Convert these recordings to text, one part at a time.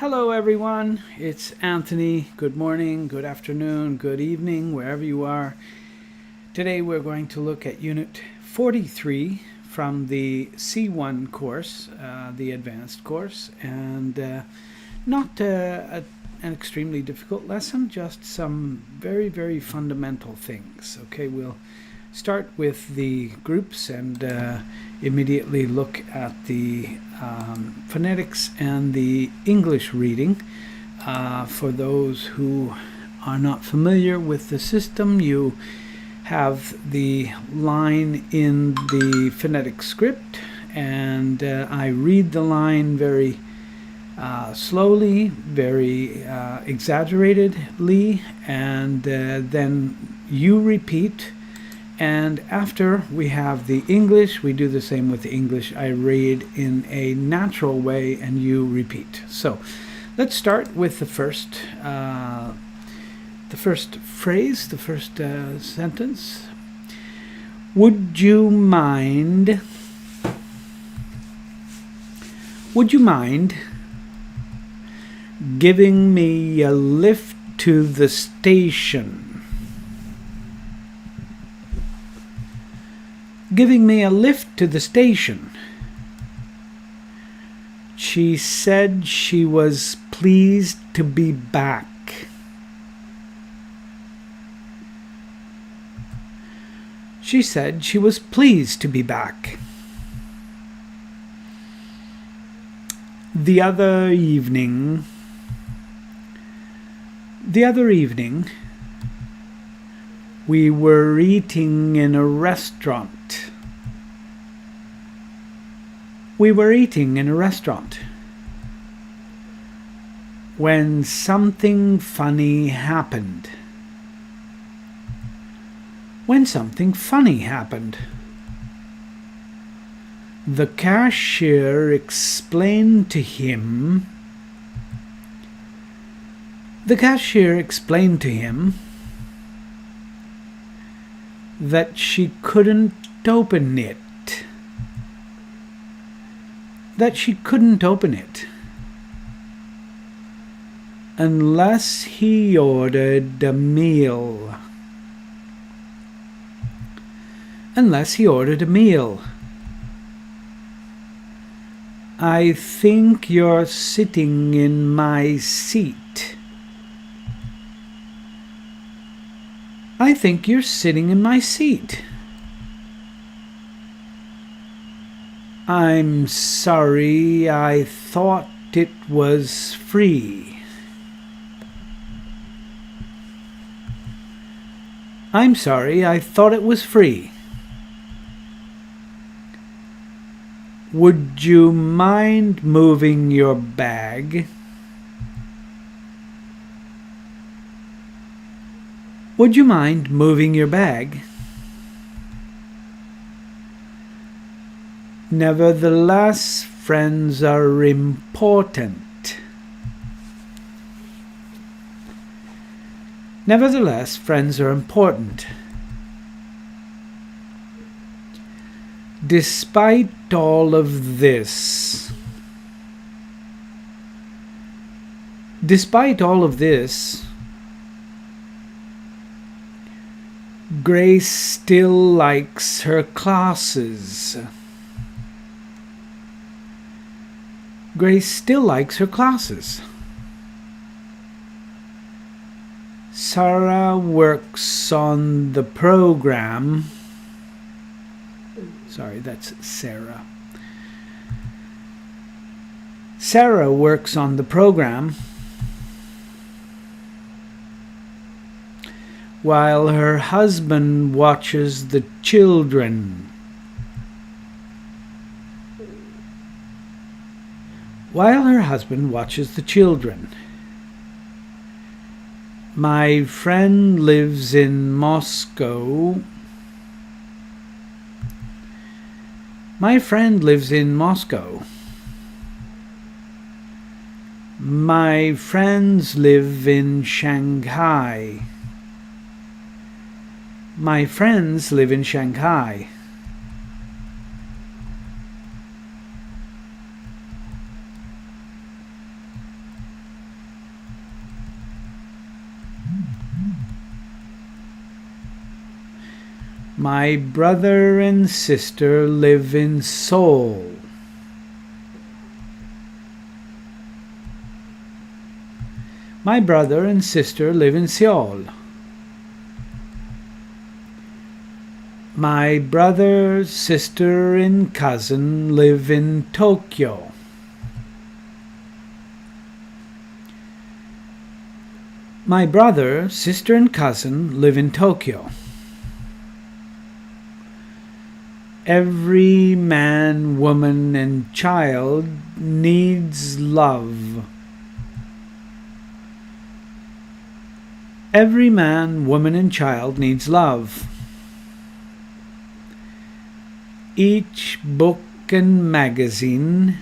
Hello everyone, it's Anthony. Good morning, good afternoon, good evening, wherever you are. Today we're going to look at Unit 43 from the C1 course, the advanced course, and not an extremely difficult lesson, just some very, very fundamental things. Okay, we'll start with the groups and immediately look at the phonetics and the English reading. For those who are not familiar with the system, you have the line in the phonetic script, and I read the line very slowly, very exaggeratedly, and then you repeat. And after we have the English, we do the same with the English. I read in a natural way and you repeat. So let's start with the first phrase, the first sentence. Would you mind giving me a lift to the station? Giving me a lift to the station. She said she was pleased to be back. She said she was pleased to be back. The other evening, we were eating in a restaurant. We were eating in a restaurant when something funny happened. When something funny happened. The cashier explained to him. The cashier explained to him that she couldn't open it. That she couldn't open it unless he ordered a meal. Unless he ordered a meal. I think you're sitting in my seat. I think you're sitting in my seat. I'm sorry, I thought it was free. I'm sorry, I thought it was free. Would you mind moving your bag? Would you mind moving your bag? Nevertheless, friends are important. Nevertheless, friends are important. Despite all of this, Grace still likes her classes. Grace still likes her classes. Sarah works on the program. Sorry, that's Sarah. Sarah works on the program while her husband watches the children. While her husband watches the children. My friend lives in Moscow. My friend lives in Moscow. My friends live in Shanghai. My friends live in Shanghai. My brother and sister live in Seoul. My brother and sister live in Seoul. My brother, sister, and cousin live in Tokyo. My brother, sister, and cousin live in Tokyo. Every man, woman, and child needs love. Every man, woman, and child needs love. Each book and magazine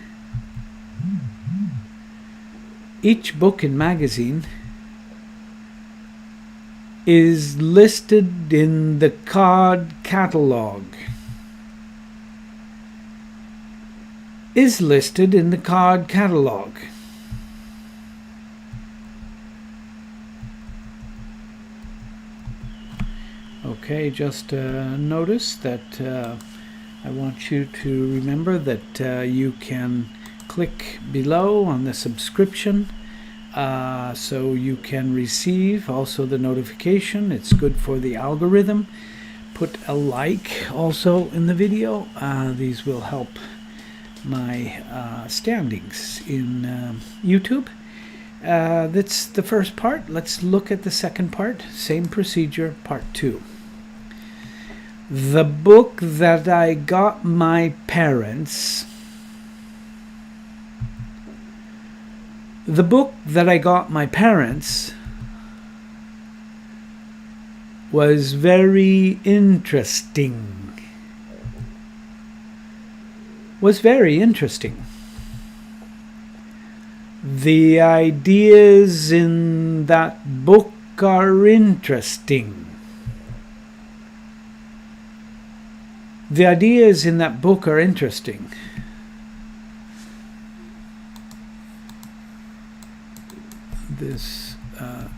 is listed in the card catalog. Is listed in the card catalog. Okay, just notice that I want you to remember that you can click below on the subscription so you can receive also the notification. It's good for the algorithm. Put a like also in the video. These will help my standings in YouTube. That's the first part. Let's look at the second part. Same procedure, part 2. The book that I got my parents. The book that I got my parents was very interesting. Was very interesting. The ideas in that book are interesting. The ideas in that book are interesting. This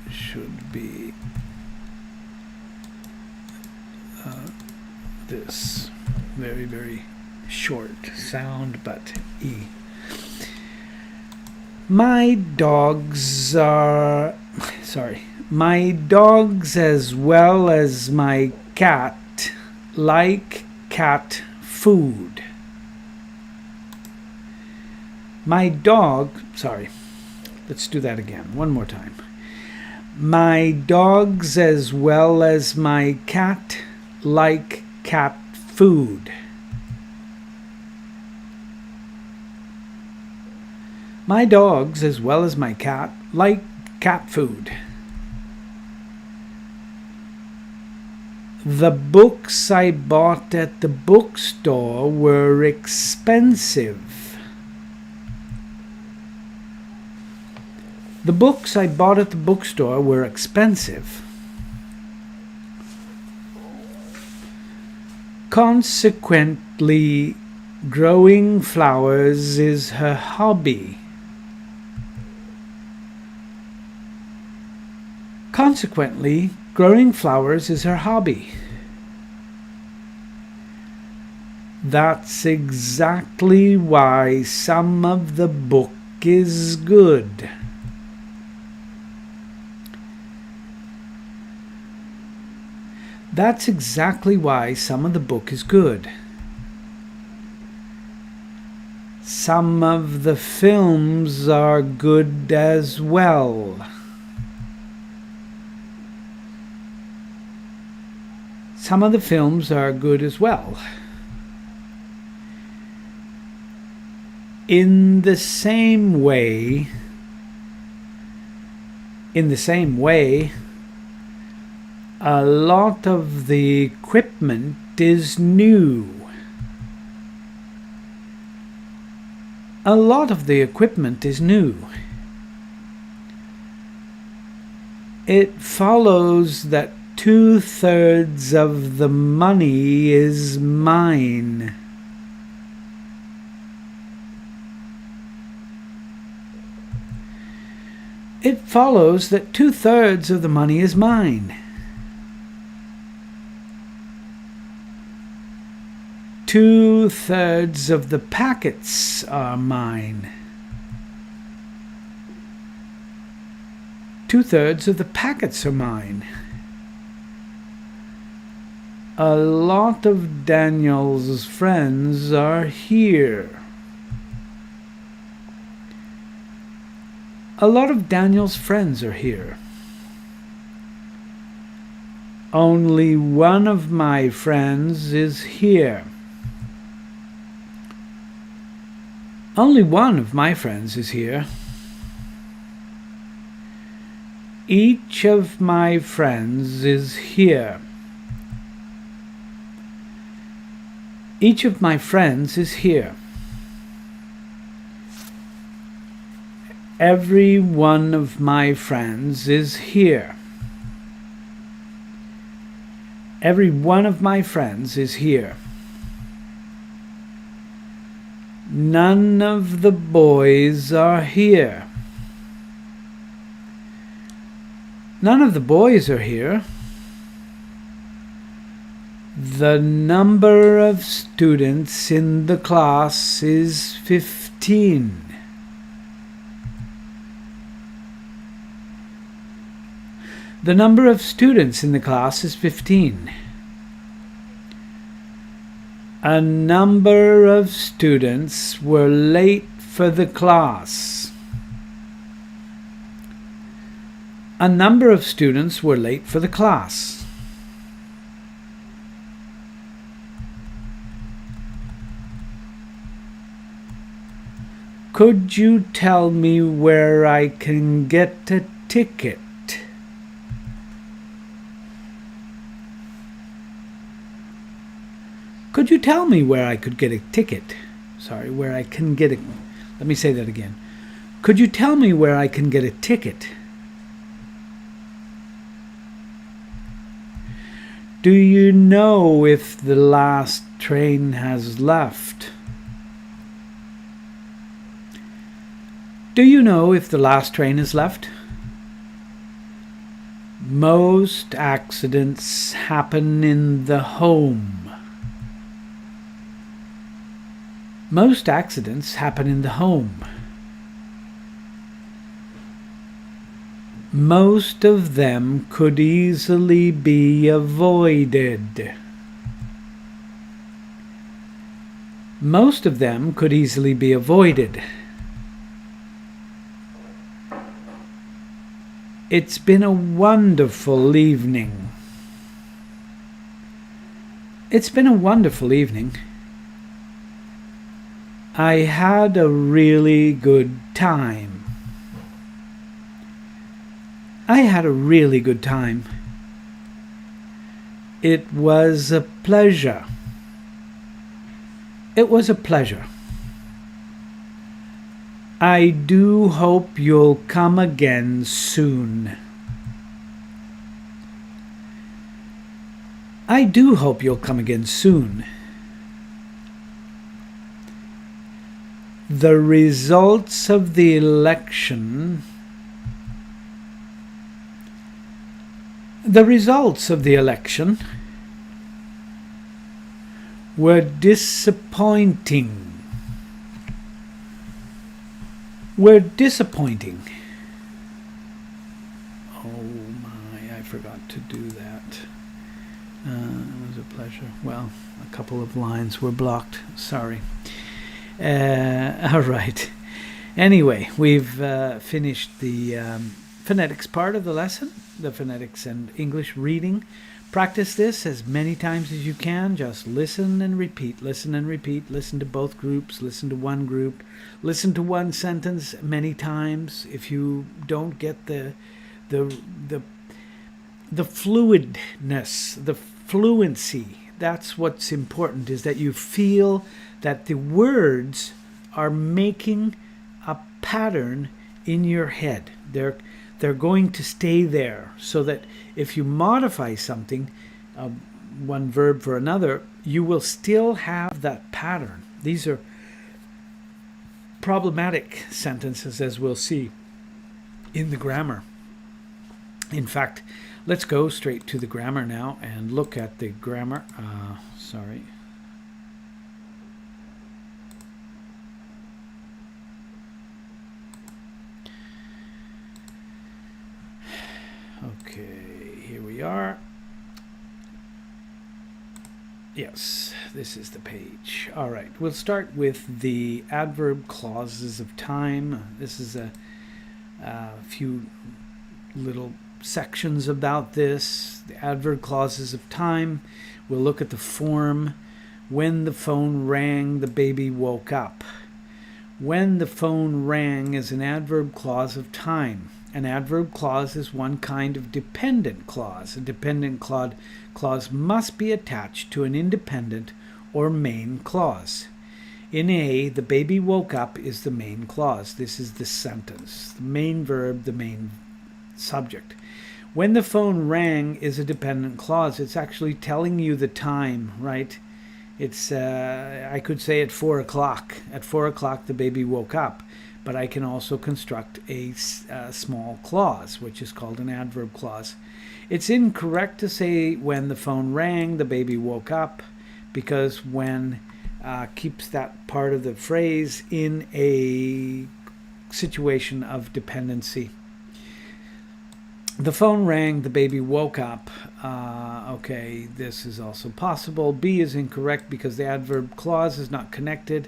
should be this. Very, very short sound, but E. My dogs are... Sorry. My dogs as well as my cat like cat food. My dog... Sorry. Let's do that again. One more time. My dogs as well as my cat like cat food. My dogs as well as my cat like cat food. The books I bought at the bookstore were expensive. The books I bought at the bookstore were expensive. Consequently, growing flowers is her hobby. Consequently, growing flowers is her hobby. That's exactly why some of the book is good. That's exactly why some of the book is good. Some of the films are good as well. Some of the films are good as well. In the same way, a lot of the equipment is new. A lot of the equipment is new. It follows that 2/3 of the money is mine. It follows that 2/3 of the money is mine. 2/3 of the packets are mine. 2/3 of the packets are mine. A lot of Daniel's friends are here. A lot of Daniel's friends are here. Only one of my friends is here. Only one of my friends is here. Each of my friends is here. Each of my friends is here. Every one of my friends is here. Every one of my friends is here. None of the boys are here. None of the boys are here. The number of students in the class is 15. The number of students in the class is 15. A number of students were late for the class. A number of students were late for the class. Could you tell me where I can get a ticket? Could you tell me where I could get a ticket? Sorry, where I can get a... Let me say that again. Could you tell me where I can get a ticket? Do you know if the last train has left? Do you know if the last train has left? Most accidents happen in the home. Most accidents happen in the home. Most of them could easily be avoided. Most of them could easily be avoided. It's been a wonderful evening. It's been a wonderful evening. I had a really good time. I had a really good time. It was a pleasure. It was a pleasure. I do hope you'll come again soon. I do hope you'll come again soon. The results of the election were disappointing. Oh my, I forgot to do that. It was a pleasure. Well, a couple of lines were blocked. Sorry. All right. Anyway, we've finished the phonetics part of the lesson, the phonetics and English reading. Practice this as many times as you can. Just listen and repeat, listen and repeat. Listen to both groups, listen to one group, listen to one sentence many times. If you don't get the fluidness, the fluency, that's what's important, is that you feel that the words are making a pattern in your head. They're going to stay there, so that if you modify something, one verb for another, you will still have that pattern. These are problematic sentences, as we'll see in the grammar. In fact, let's go straight to the grammar now and look at the grammar. we are. Yes, this is the page. All right, we'll start with the adverb clauses of time. This is a few little sections about this. The adverb clauses of time. We'll look at the form. When the phone rang, the baby woke up. When the phone rang is an adverb clause of time. An adverb clause is one kind of dependent clause. A dependent clause must be attached to an independent or main clause. In A, the baby woke up is the main clause. This is the sentence. The main verb, the main subject. When the phone rang is a dependent clause. It's actually telling you the time, right? It's, I could say at 4 o'clock. At 4 o'clock, the baby woke up. But I can also construct a small clause, which is called an adverb clause. It's incorrect to say when the phone rang, the baby woke up, because when keeps that part of the phrase in a situation of dependency. The phone rang, the baby woke up. Okay, this is also possible. B is incorrect because the adverb clause is not connected.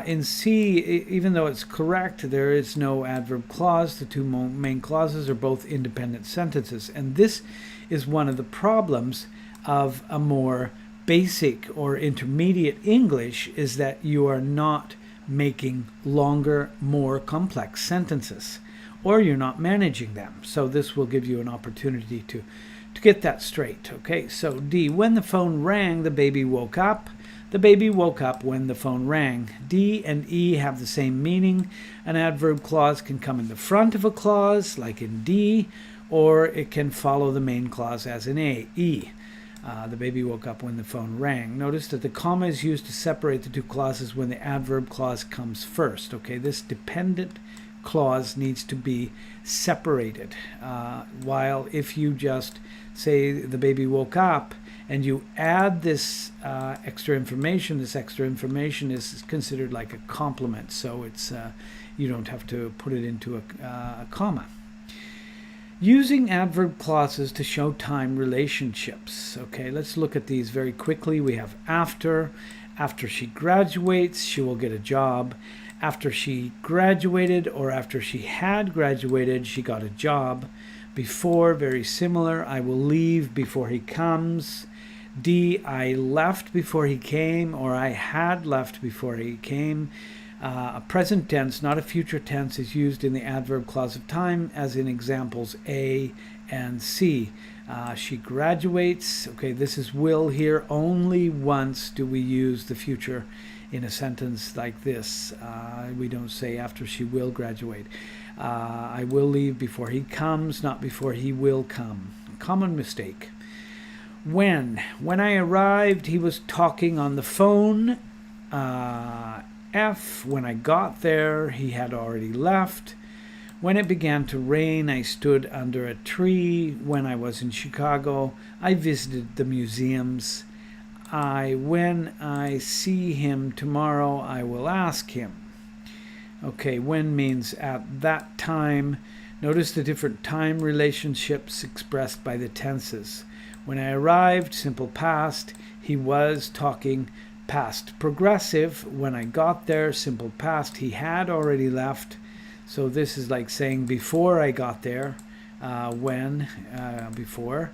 In C, even though it's correct, there is no adverb clause. The two main clauses are both independent sentences. And this is one of the problems of a more basic or intermediate English, is that you are not making longer, more complex sentences, or you're not managing them. So this will give you an opportunity to get that straight. Okay, so D, when the phone rang, the baby woke up. The baby woke up when the phone rang. D and E have the same meaning. An adverb clause can come in the front of a clause, like in D, or it can follow the main clause as in E. The baby woke up when the phone rang. Notice that the comma is used to separate the two clauses when the adverb clause comes first. Okay, this dependent clause needs to be separated. While if you just say the baby woke up, and you add this extra information is considered like a complement, so it's you don't have to put it into a comma. Using adverb clauses to show time relationships. Okay, let's look at these very quickly. We have after. After she graduates, she will get a job. After she graduated, or after she had graduated, she got a job. Before, very similar. I will leave before he comes. D, I left before he came, or I had left before he came. A present tense, not a future tense, is used in the adverb clause of time, as in examples A and C. She graduates. Okay, this is will here. Only once do we use the future in a sentence like this. We don't say after she will graduate. I will leave before he comes, not before he will come. Common mistake. When I arrived, he was talking on the phone. F, when I got there, he had already left. When it began to rain, I stood under a tree. When I was in Chicago, I visited the museums. When I see him tomorrow, I will ask him. Okay, when means at that time. Notice the different time relationships expressed by the tenses. When I arrived, simple past. He was talking, past progressive. When I got there, simple past. He had already left. So this is like saying before I got there. Before.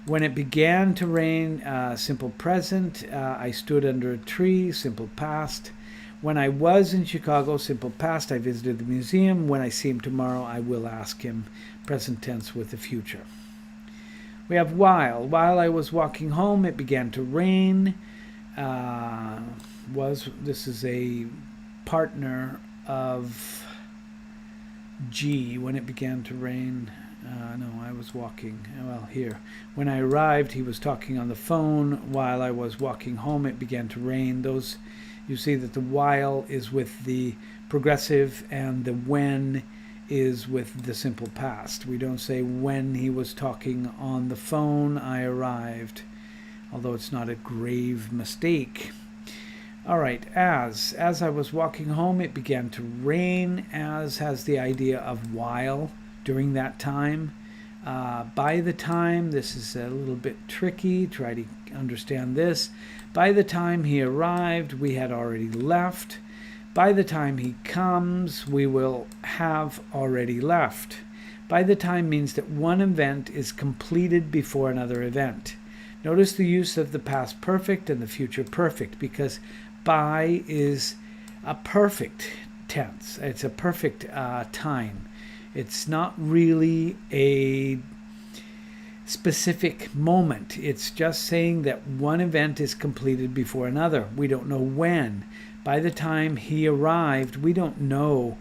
When it began to rain, simple present. I stood under a tree, simple past. When I was in Chicago, simple past. I visited the museum. When I see him tomorrow, I will ask him, present tense with the future. We have while. While I was walking home, it began to rain. This is a partner of G. When it began to rain. No, I was walking. Well, here. When I arrived, he was talking on the phone. While I was walking home, it began to rain. Those, you see that the while is with the progressive and the when is with the simple past. We don't say when he was talking on the phone, I arrived, although it's not a grave mistake. All right, as I was walking home, it began to rain. As has the idea of while during that time. By the time, this is a little bit tricky, try to understand this. By the time he arrived, we had already left. By the time he comes, we will have already left. By the time means that one event is completed before another event. Notice the use of the past perfect and the future perfect, because by is a perfect tense. It's a perfect time. It's not really a specific moment. It's just saying that one event is completed before another. We don't know when. By the time he arrived, we don't know.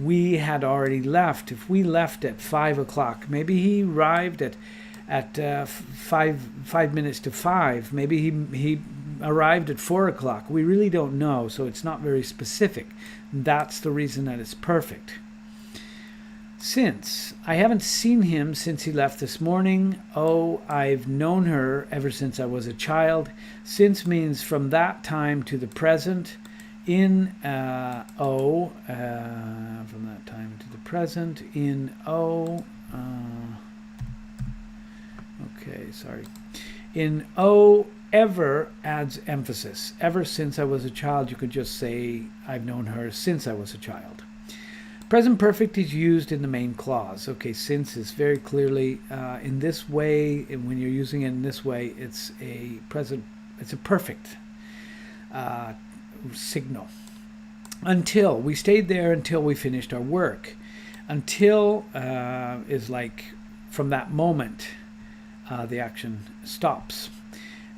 We had already left. If we left at 5 o'clock, maybe he arrived at 5 minutes to 5. Maybe he arrived at 4 o'clock. We really don't know, so it's not very specific. That's the reason that it's perfect. Since. I haven't seen him since he left this morning. Oh, I've known her ever since I was a child. Since means from that time to the present. In from that time to the present. In in ever adds emphasis. Ever since I was a child, you could just say I've known her since I was a child. Present perfect is used in the main clause. Okay, since is very clearly in this way, and when you're using it in this way, it's a perfect signal. Until, we stayed there until we finished our work. Until is like from that moment the action stops.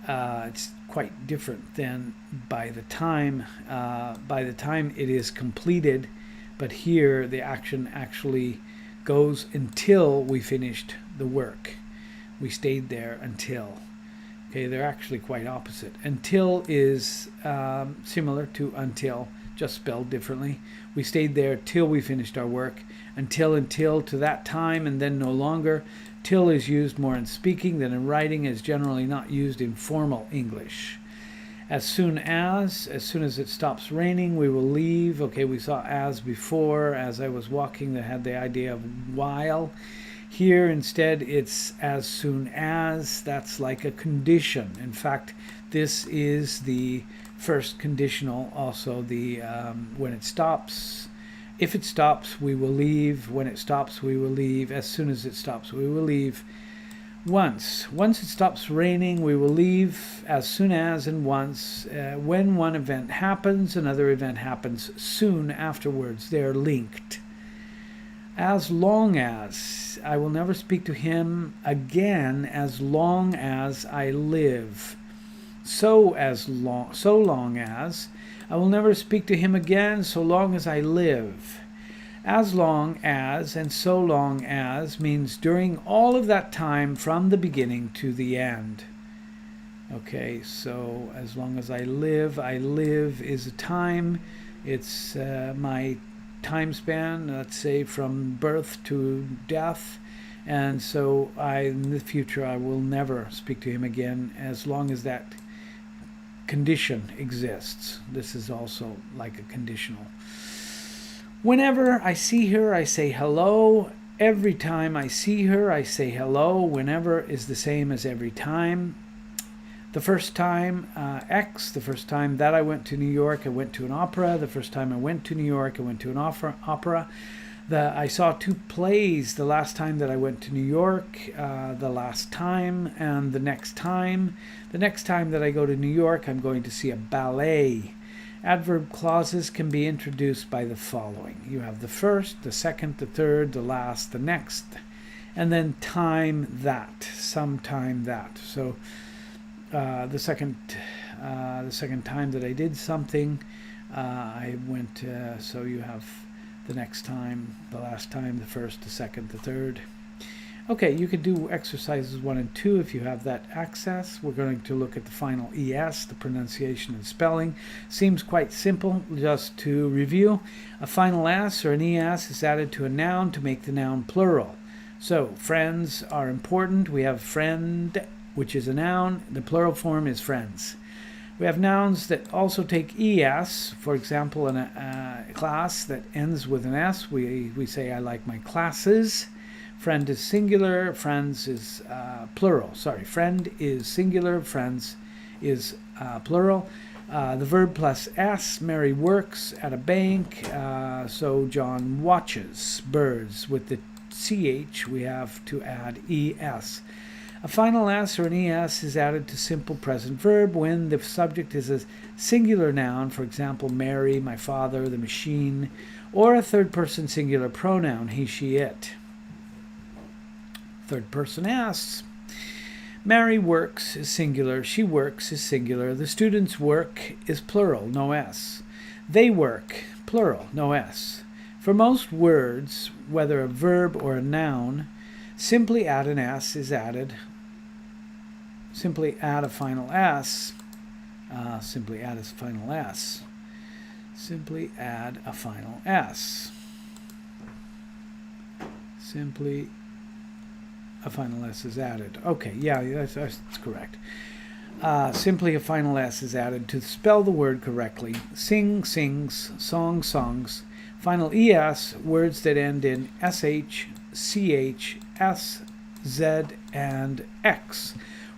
It's quite different than by the time. By the time it is completed. But here, the action actually goes until we finished the work. We stayed there until. Okay, they're actually quite opposite. Until is similar to until, just spelled differently. We stayed there till we finished our work. Until to that time, and then no longer. Till is used more in speaking than in writing, is generally not used in formal English. As soon as it stops raining, we will leave. Okay, we saw as before. As I was walking, that had the idea of while. Here, instead, it's as soon as. That's like a condition. In fact, this is the first conditional. Also, the when it stops. If it stops, we will leave. When it stops, we will leave. As soon as it stops, we will leave. Once it stops raining, we will leave. As soon as and once. When one event happens, another event happens soon afterwards. They're linked. As long as. I will never speak to him again as long as I live. So long as. I will never speak to him again so long as I live. As long as and so long as means during all of that time from the beginning to the end. Okay, so as long as I live is a time. It's my time span, let's say from birth to death. And so in the future, I will never speak to him again as long as that condition exists. This is also like a conditional. Whenever I see her, I say hello. Every time I see her, I say hello. Whenever is the same as every time. The first time, X. The first time that I went to New York, I went to an opera. The first time I went to New York, I went to an opera. I saw 2 plays the last time that I went to New York, the last time, and the next time. The next time that I go to New York, I'm going to see a ballet. Adverb clauses can be introduced by the following. You have the first, the second, the third, the last, the next, and then time that, sometime that. So the second time that I did something, I went, so you have the next time, the last time, the first, the second, the third. Okay, you could do exercises 1 and 2 if you have that access. We're going to look at the final ES, the pronunciation and spelling. Seems quite simple. Just to review, a final S or an ES is added to a noun to make the noun plural. So, friends are important. We have friend, which is a noun. The plural form is friends. We have nouns that also take ES. For example, in a class that ends with an S, we say I like my classes. Friend is singular, friends is plural. Sorry, friend is singular, friends is plural. The verb plus s, Mary works at a bank, so John watches birds. With the ch, we have to add es. A final s or an es is added to simple present verb when the subject is a singular noun, for example, Mary, my father, the machine, or a third-person singular pronoun, he, she, it. Third person s. Mary works is singular, she works is singular, the students' work is plural, no s. They work, plural, no s. For most words, whether a verb or a noun, simply add an s is added. Simply add a final s. Simply add a final s. Simply add a final s. Simply a final s is added. Okay, yeah, that's correct. Simply a final s is added to spell the word correctly. Sing, sings, song, songs. Final es, words that end in sh, ch, s, z, and x.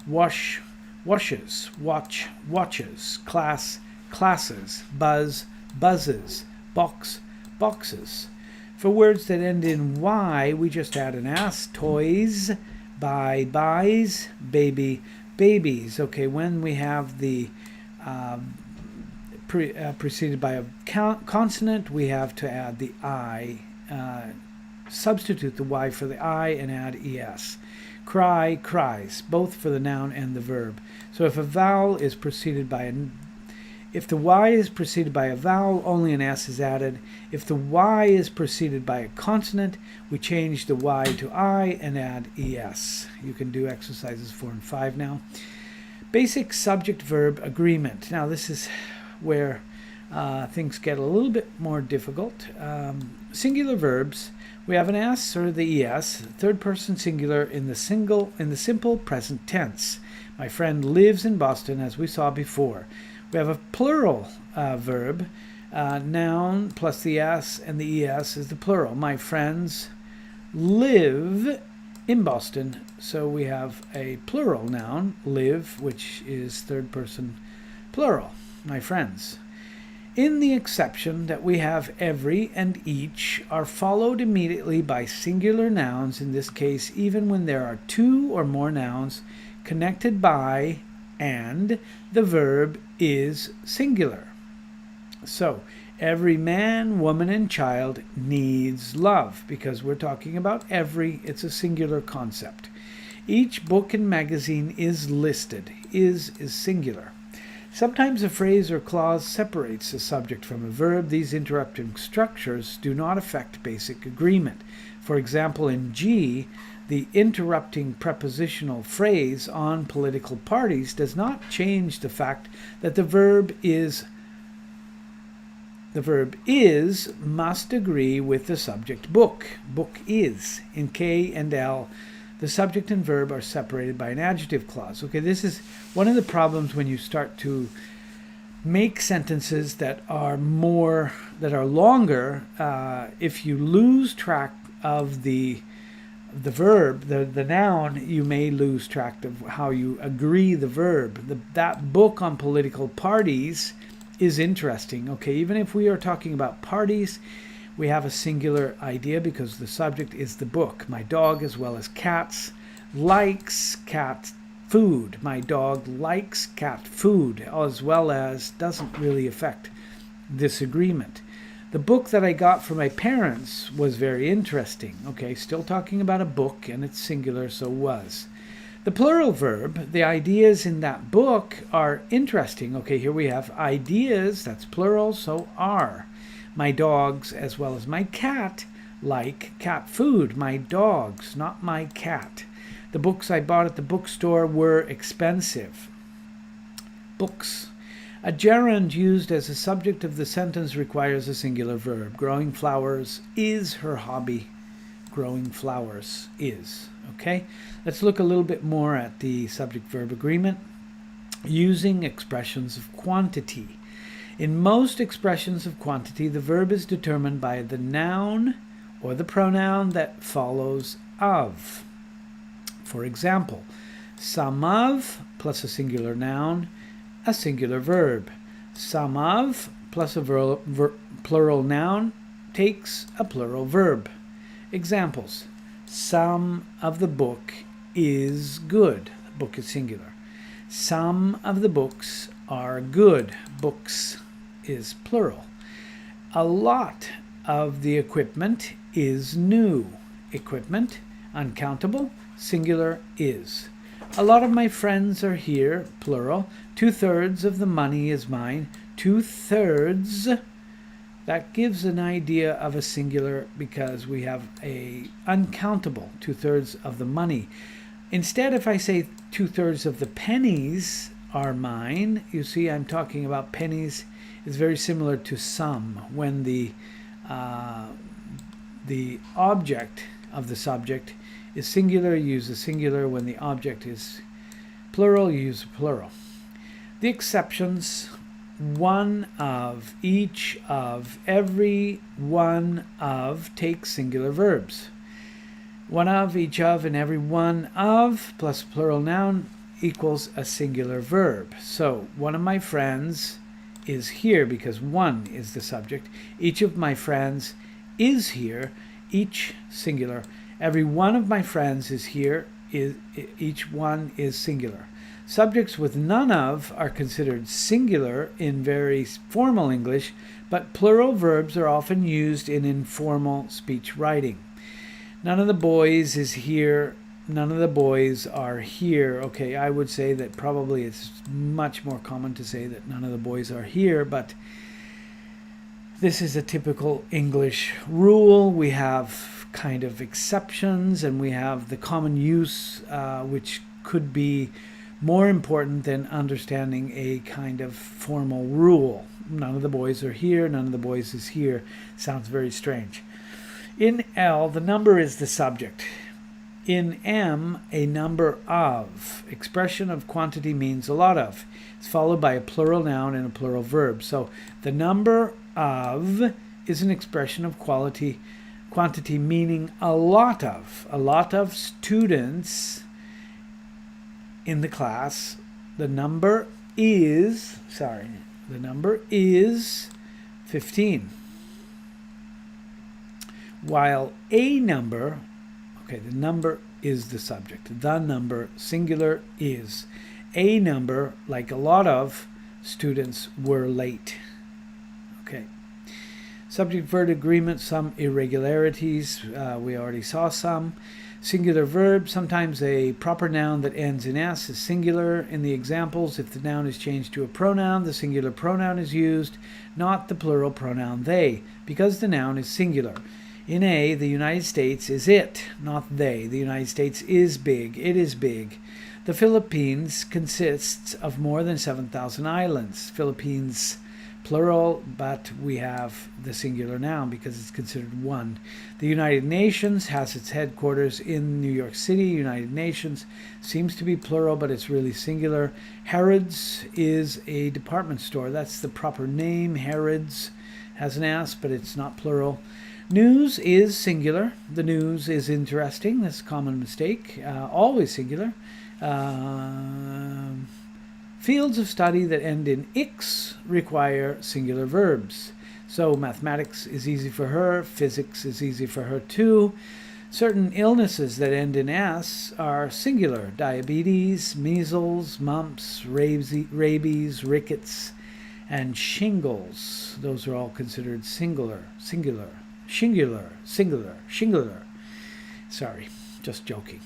Wash, washes. Watch, watches. Class, classes. Buzz, buzzes. Box, boxes. For words that end in y, we just add an s. Toys, buy, buys, baby, babies. Okay, when we have the preceded by a consonant, we have to add the I. Substitute the y for the I and add es. Cry, cries, both for the noun and the verb. So if a vowel is preceded by if the y is preceded by a vowel, only an s is added. If the y is preceded by a consonant, we change the y to I and add es. You can do exercises 4 and 5 now. Basic subject-verb agreement. Now this is where things get a little bit more difficult. Singular verbs, we have an s or the es, third person singular in the simple present tense. My friend lives in Boston, as we saw before. We have a plural verb, noun plus the s and the es is the plural. My friends live in Boston, so we have a plural noun, live, which is third person plural, my friends. In the exception that we have every and each are followed immediately by singular nouns, in this case even when there are two or more nouns connected by and the verb is singular. So every man, woman, and child needs love, because we're talking about every, it's a singular concept. Each book and magazine is listed, is singular. Sometimes a phrase or clause separates a subject from a verb. These interrupting structures do not affect basic agreement. For example, in G, the interrupting prepositional phrase on political parties does not change the fact that the verb is must agree with the subject book. Book is. In K and L, the subject and verb are separated by an adjective clause. Okay, this is one of the problems when you start to make sentences that are longer. If you lose track of the verb, the noun, you may lose track of how you agree the verb. That book on political parties is interesting. Okay, even if we are talking about parties, we have a singular idea because the subject is the book. My dog, as well as cats, likes cat food. My dog likes cat food, as well as doesn't really affect this agreement. The book that I got from my parents was very interesting. Okay, still talking about a book, and it's singular, so was. The plural verb, the ideas in that book are interesting. Okay, here we have ideas, that's plural, so are. My dogs, as well as my cat, like cat food. My dogs, not my cat. The books I bought at the bookstore were expensive. Books. A gerund used as a subject of the sentence requires a singular verb. Growing flowers is her hobby. Growing flowers is. Okay, let's look a little bit more at the subject-verb agreement. Using expressions of quantity. In most expressions of quantity, the verb is determined by the noun or the pronoun that follows of. For example, some of plus a singular noun, a singular verb. Some of plus a plural noun takes a plural verb. Examples: some of the book is good. The book is singular. Some of the books are good. Books is plural. A lot of the equipment is new. Equipment, uncountable, singular, is. A lot of my friends are here, plural. 2/3 of the money is mine. 2/3. That gives an idea of a singular because we have a uncountable, 2/3 of the money. Instead, if I say 2/3 of the pennies are mine, you see I'm talking about pennies. It's very similar to some. When the object of the subject is singular, you use the singular. When the object is plural, you use the plural. The exceptions: one of, each of, every one of takes singular verbs. One of, each of, and every one of plus a plural noun equals a singular verb. So one of my friends is here because one is the subject. Each of my friends is here, each singular. Every one of my friends is here, each one is singular. Subjects with none of are considered singular in very formal English, but plural verbs are often used in informal speech writing. None of the boys is here. None of the boys are here. Okay, I would say that probably it's much more common to say that none of the boys are here, but this is a typical English rule. We have kind of exceptions, and we have the common use, which could be more important than understanding a kind of formal rule. None of the boys are here. None of the boys is here. Sounds very strange. In L, the number is the subject. In M, a number of. Expression of quantity means a lot of. It's followed by a plural noun and a plural verb. So the number of is an expression of quantity meaning a lot of. A lot of students in the class. The number is 15. While a number, the number is the subject. The number, singular, is. A number, like a lot of students, were late. Okay. Subject-verb agreement, some irregularities. We already saw some. Singular verb, sometimes a proper noun that ends in S is singular. In the examples, if the noun is changed to a pronoun, the singular pronoun is used, not the plural pronoun they, because the noun is singular. In A, the United States is it, not they. The United States is big. It is big. The Philippines consists of more than 7,000 islands. Philippines, plural, but we have the singular noun because it's considered one. The United Nations has its headquarters in New York City. United Nations seems to be plural, but it's really singular. Harrods is a department store. That's the proper name. Harrods has an S, but it's not plural. News is singular. The news is interesting. That's a common mistake. Always singular. Fields of study that end in ix require singular verbs. So mathematics is easy for her. Physics is easy for her too. Certain illnesses that end in s are singular. Diabetes, measles, mumps, rabies, rickets, and shingles. Those are all considered singular. Sorry, just joking.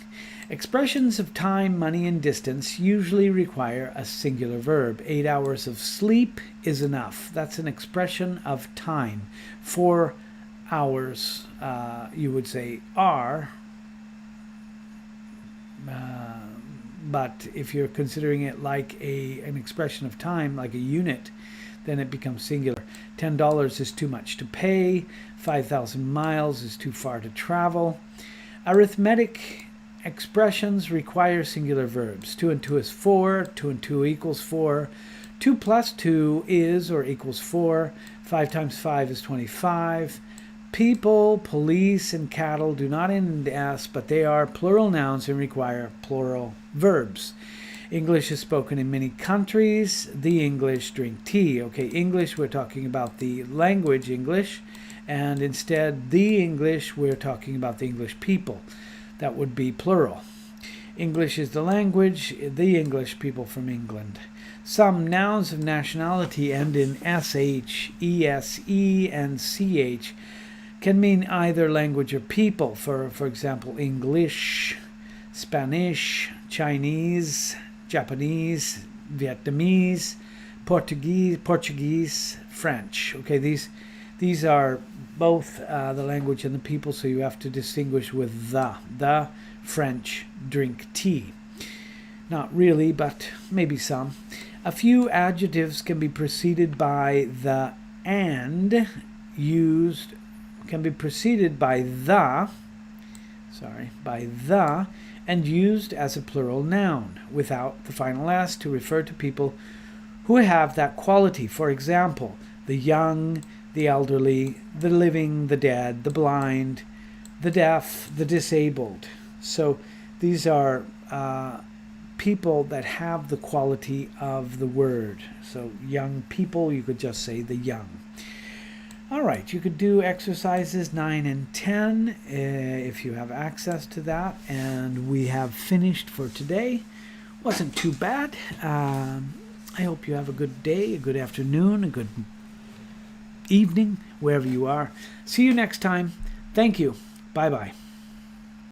Expressions of time, money, and distance usually require a singular verb. 8 hours of sleep is enough. That's an expression of time. 4 hours, you would say, are. But if you're considering it like an expression of time, like a unit, then it becomes singular. $10 is too much to pay. 5,000 miles is too far to travel. Arithmetic expressions require singular verbs. 2 and 2 is 4. 2 and 2 equals 4. 2 plus 2 is or equals 4. 5 times 5 is 25. People, police, and cattle do not end in S, but they are plural nouns and require plural verbs. English is spoken in many countries. The English drink tea. Okay, English, we're talking about the language English, and instead the English, we're talking about the English people. That would be plural. English is the language, the English people from England. Some nouns of nationality end in SH, ESE, and CH can mean either language or people. For example, English, Spanish, Chinese, Japanese, Vietnamese, Portuguese, French. Okay, these are both the language and the people, so you have to distinguish with the. The French drink tea. Not really, but maybe some. A few adjectives can be preceded by the and used, can be preceded by the and used as a plural noun without the final S to refer to people who have that quality. For example, the young, the elderly, the living, the dead, the blind, the deaf, the disabled. So these are people that have the quality of the word. So young people, you could just say the young. All right, you could do exercises 9 and 10 if you have access to that. And we have finished for today. Wasn't too bad. I hope you have a good day, a good afternoon, a good evening, wherever you are. See you next time. Thank you. Bye-bye.